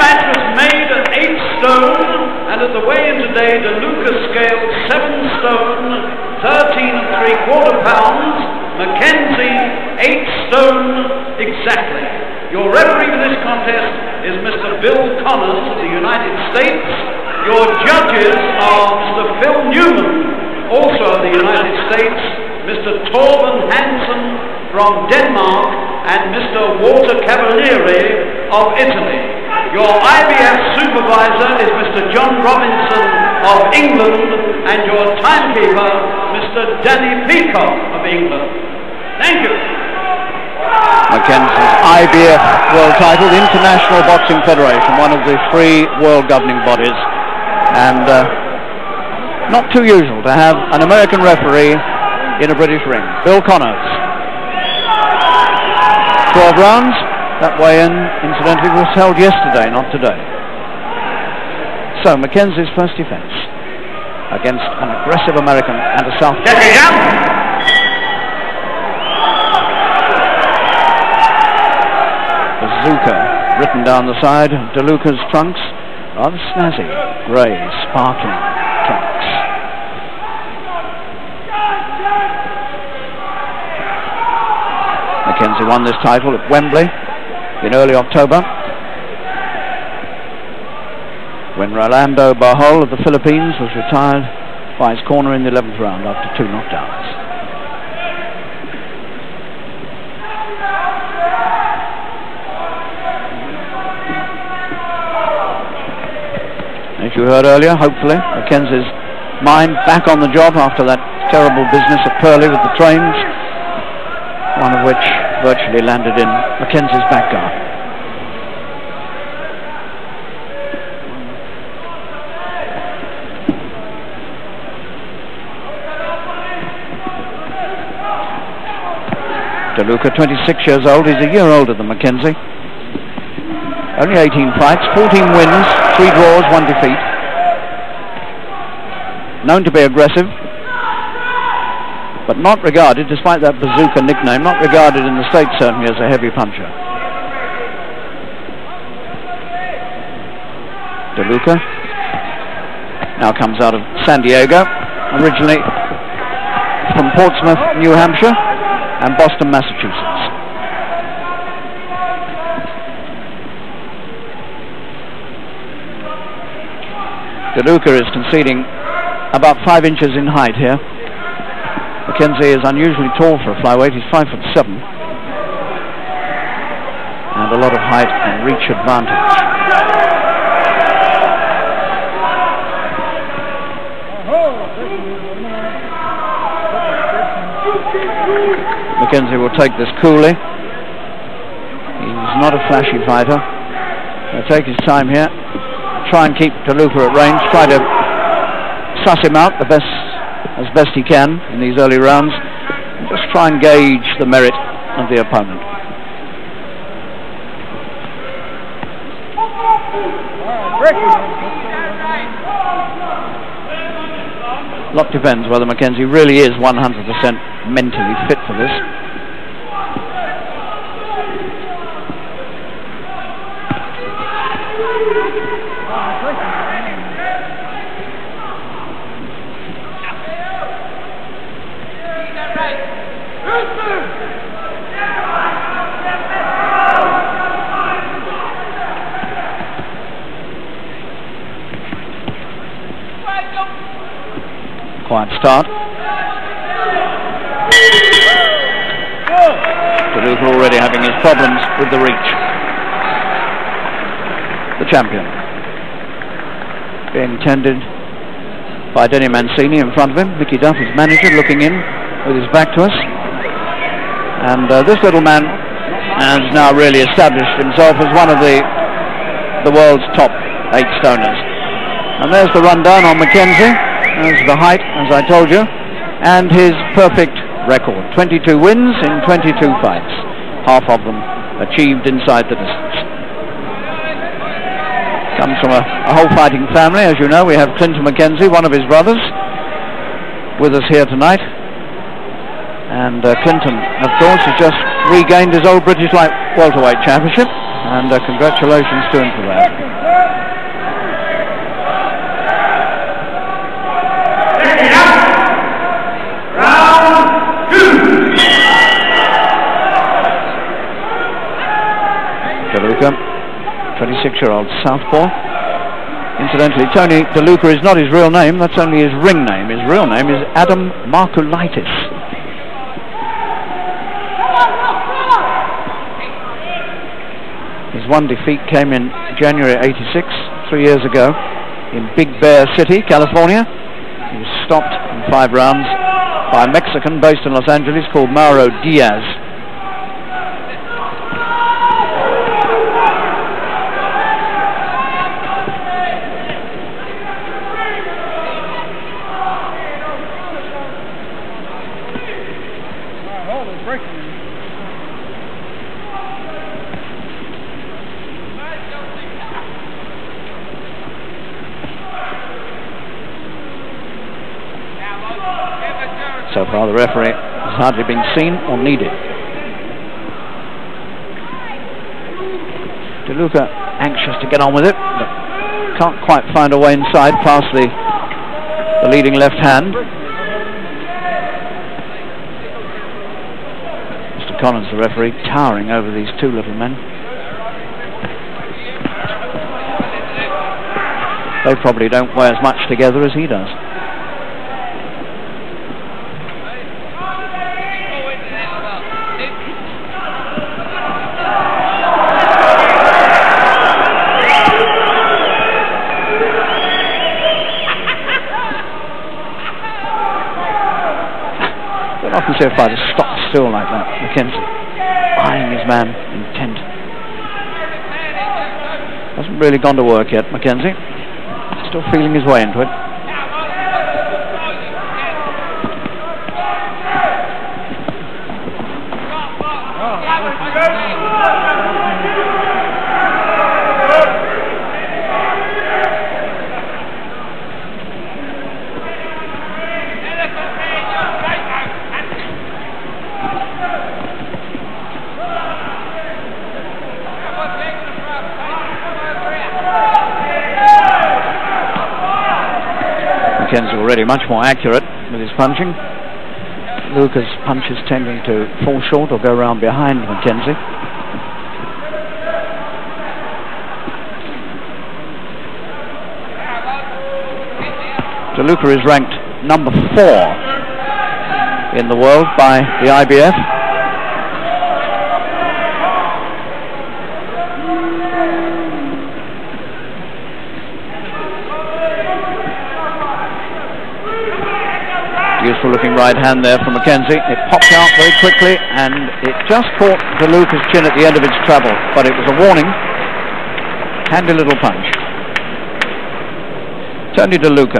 match was made at 8 stone, and at the weigh-in today, the Luca scaled 7 stone, 13 3/4 pounds, McKenzie 8 stone exactly. Your referee for this contest is Mr. Bill Connors of the United States. Your judges are Mr. Phil Newman, also of the United States, Mr. Torben Hansen from Denmark, and Mr. Walter Cavalieri of Italy. Your IBF supervisor is Mr. John Robinson of England, and your timekeeper, Mr. Danny Peacock of England. Thank you. McKenzie's IBF world title, the International Boxing Federation, one of the 3 world governing bodies, and not too usual to have an American referee in a British ring. Bill Connors. 12 rounds. That weigh-in, incidentally, was held yesterday, not today. So, McKenzie's first defense against an aggressive American and a Southpaw. Bazooka written down the side of DeLuca's trunks, rather snazzy, grey, sparkling trunks. McKenzie won this title at Wembley in early October, when Rolando Bajol of the Philippines was retired by his corner in the 11th round after 2 knockdowns. As you heard earlier, hopefully, McKenzie's mind back on the job after that terrible business at Purley with the trains, one of which virtually landed in McKenzie's back guard. DeLuca, 26 years old, he's a year older than McKenzie. Only 18 fights, 14 wins, 3 draws, 1 defeat. Known to be aggressive, but not regarded, despite that Bazooka nickname, not regarded in the States certainly as a heavy puncher. DeLuca now comes out of San Diego, originally from Portsmouth, New Hampshire, and Boston, Massachusetts. DeLuca is conceding about 5 inches in height here. McKenzie is unusually tall for a flyweight. He's 5'7", and a lot of height and reach advantage. McKenzie will take this coolly. He's not a flashy fighter. He'll take his time here, try and keep DeLuca at range, try to suss him out as best he can in these early rounds, and just try and gauge the merit of the opponent. A lot depends whether McKenzie really is 100% mentally fit for this. Quiet start. DeLuca already having his problems with the reach. The champion being tended by Denny Mancini in front of him. Mickey Duff, his manager, looking in with his back to us. And this little man has now really established himself as one of the world's top 8 stoners. And there's the rundown on McKenzie. There's the height, as I told you, and his perfect record. 22 wins in 22 fights, half of them achieved inside the distance. Comes from a whole fighting family, as you know. We have Clinton McKenzie, one of his brothers, with us here tonight. And Clinton, of course, has just regained his old British light welterweight championship, and congratulations to him for that. DeLuca, 26-year-old southpaw. Incidentally, Tony DeLuca is not his real name, that's only his ring name. His real name is Adam Markulaitis. His one defeat came in January '86, 3 years ago, in Big Bear City, California. He was stopped in 5 rounds by a Mexican based in Los Angeles called Mauro Diaz. So far, the referee has hardly been seen or needed. DeLuca anxious to get on with it, but can't quite find a way inside past the leading left hand. Mr. Collins, the referee, towering over these two little men. They probably don't weigh as much together as he does. I often see a fighter stop still like that. McKenzie eyeing his man intent. Hasn't really gone to work yet, McKenzie. Still feeling his way into it. McKenzie already much more accurate with his punching. Luca's punches tending to fall short or go round behind McKenzie. DeLuca is ranked number 4 in the world by the IBF. Useful looking right hand there from McKenzie. It popped out very quickly and it just caught DeLuca's chin at the end of its treble, but it was a warning. Handy little punch. Tony DeLuca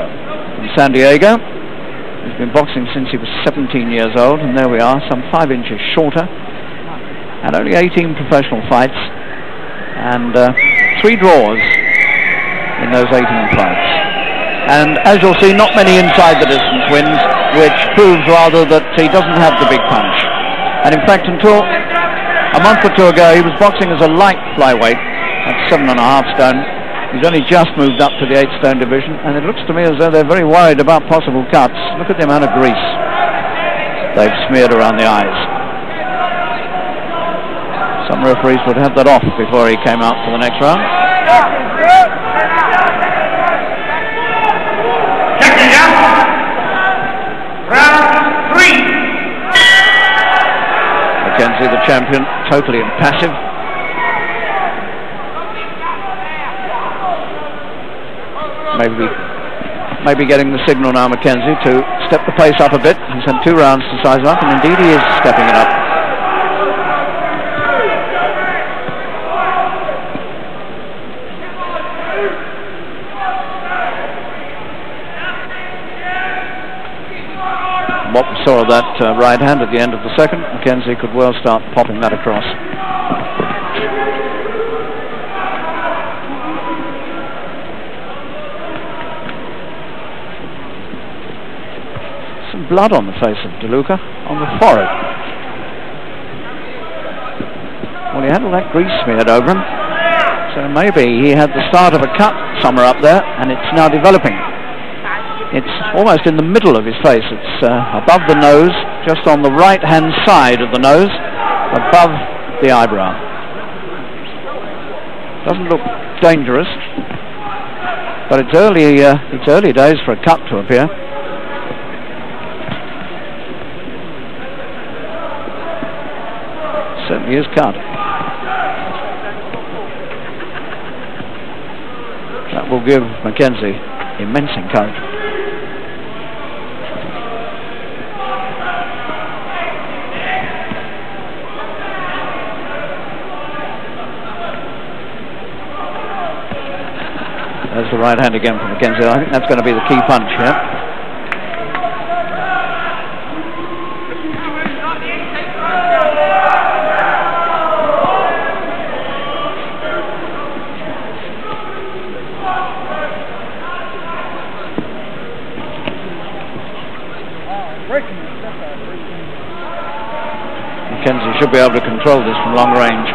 from San Diego. He's been boxing since he was 17 years old, and there we are, some 5 inches shorter, and only 18 professional fights, and 3 draws in those 18 fights. And as you'll see, not many inside the distance wins, which proves rather that he doesn't have the big punch. And in fact, until a month or 2 ago, he was boxing as a light flyweight at 7.5 stone. He's only just moved up to the 8 stone division, and it looks to me as though they're very worried about possible cuts. Look at the amount of grease they've smeared around the eyes. Some referees would have that off before he came out for the next round. Round 3. McKenzie, the champion, totally impassive. Maybe getting the signal now, McKenzie, to step the pace up a bit. He's had 2 rounds to size up, and indeed he is stepping it up. What we saw of that right hand at the end of the second, McKenzie could well start popping that across. Some blood on the face of DeLuca, on the forehead. Well, he had all that grease smeared over him, so maybe he had the start of a cut somewhere up there, and it's now developing. It's almost in the middle of his face. It's above the nose, just on the right-hand side of the nose, above the eyebrow. Doesn't look dangerous, but it's early days for a cut to appear. Certainly is cut. That will give McKenzie immense encouragement. There's the right hand again from McKenzie. I think that's going to be the key punch here. McKenzie should be able to control this from long range.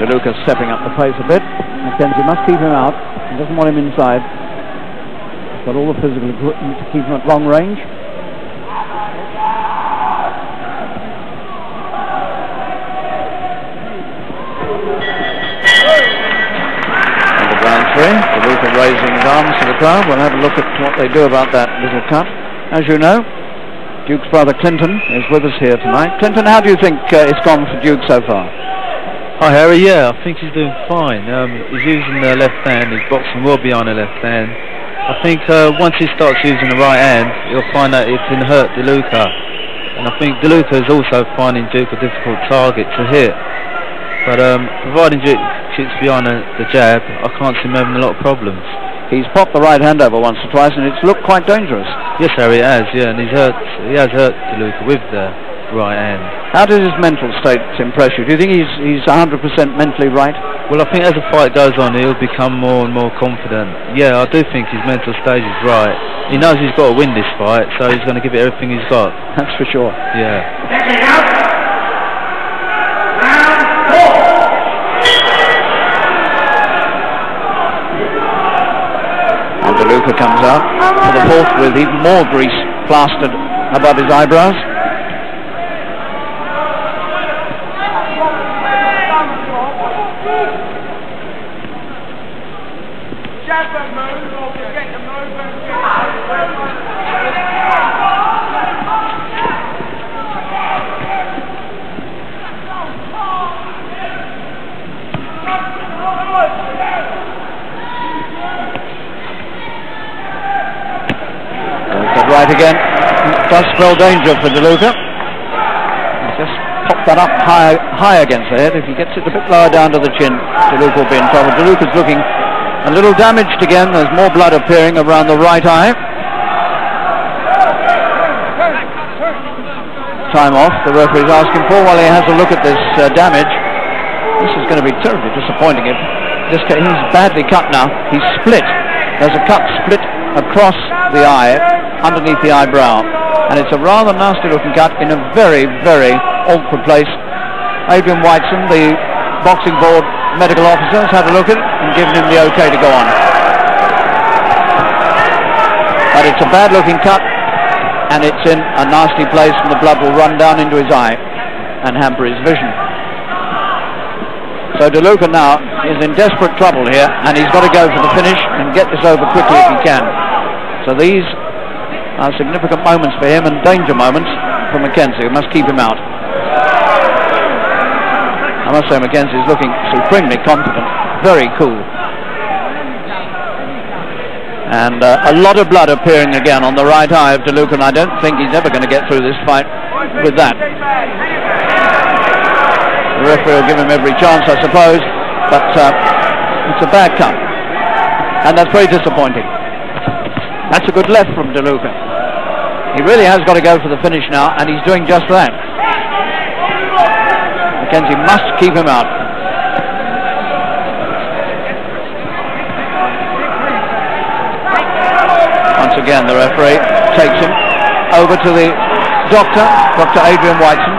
Luca stepping up the pace a bit. McKenzie must keep him out. He doesn't want him inside. He's got all the physical equipment to keep him at long range. Underground three. Luca raising his arms to the crowd. We'll have a look at what they do about that little cut. As you know, Duke's brother Clinton is with us here tonight. Clinton, how do you think it's gone for Duke so far? Hi Harry, yeah, I think he's doing fine. He's using the left hand, he's boxing well behind the left hand. I think once he starts using the right hand, he'll find that it can hurt DeLuca. And I think DeLuca is also finding Duke a difficult target to hit. But providing Duke shoots behind the jab, I can't see him having a lot of problems. He's popped the right hand over once or twice and it's looked quite dangerous. Yes Harry, it has, yeah, and he has hurt DeLuca with the right hand. How does his mental state impress you? Do you think he's 100% mentally right? Well, I think as the fight goes on, he'll become more and more confident. Yeah, I do think his mental stage is right. He knows he's got to win this fight, so he's going to give it everything he's got. That's for sure. Yeah. And DeLuca comes out for the fourth with even more grease plastered above his eyebrows. Right again, it does spell danger for DeLuca. Just pop that up high against the head. If he gets it a bit lower down to the chin, DeLuca will be in trouble. DeLuca's looking a little damaged again. There's more blood appearing around the right eye. Time off, the referee's asking for while he has a look at this damage. This is going to be terribly disappointing. He's badly cut now. He's split. There's a cut split across the eye, underneath the eyebrow, and it's a rather nasty looking cut in a very, very awkward place. Adrian Whiteson, the boxing board medical officer, has had a look at it and given him the okay to go on. But it's a bad looking cut and it's in a nasty place, and the blood will run down into his eye and hamper his vision. So DeLuca now is in desperate trouble here, and he's got to go for the finish and get this over quickly if he can. So these are significant moments for him and danger moments for McKenzie, who must keep him out. I must say McKenzie is looking supremely confident, very cool. And a lot of blood appearing again on the right eye of DeLuca, and I don't think he's ever going to get through this fight with that. The referee will give him every chance, I suppose, but it's a bad cut, and that's very disappointing. That's a good left from DeLuca. He really has got to go for the finish now, and he's doing just that. McKenzie must keep him out. Once again, the referee takes him over to the doctor, Dr. Adrian Whiteson.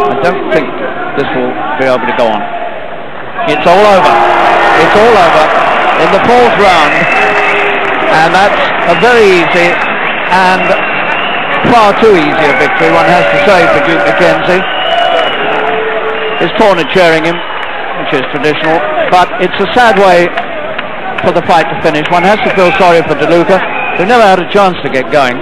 I don't think this will be able to go on. It's all over. It's all over in the 4th round, and that's a very easy and far too easy a victory, one has to say, for Duke McKenzie. His corner cheering him, which is traditional, but it's a sad way for the fight to finish. One has to feel sorry for DeLuca, who never had a chance to get going.